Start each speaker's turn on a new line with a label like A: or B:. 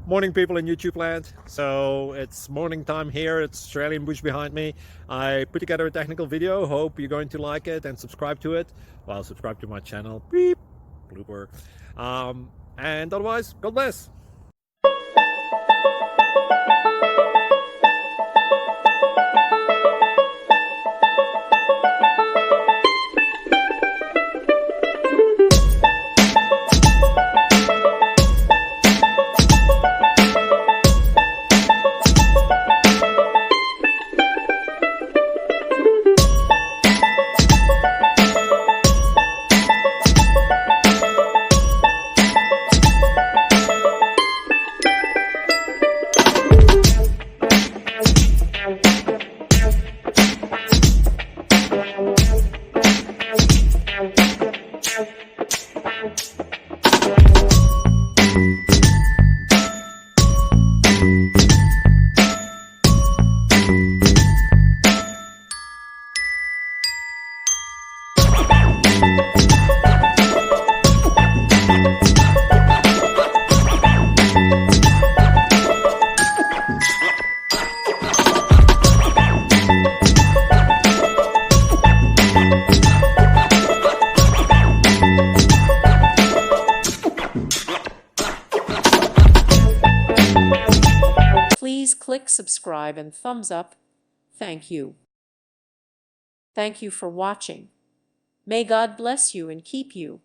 A: Morning, people in YouTube land. So it's morning time here. It's Australian bush behind me. I put together a technical video. Hope you're going to like it and subscribe to it. Well, subscribe to my channel. Beep, blooper. And otherwise, God bless.
B: Please click subscribe and thumbs up. Thank you. Thank you for watching. May God bless you and keep you.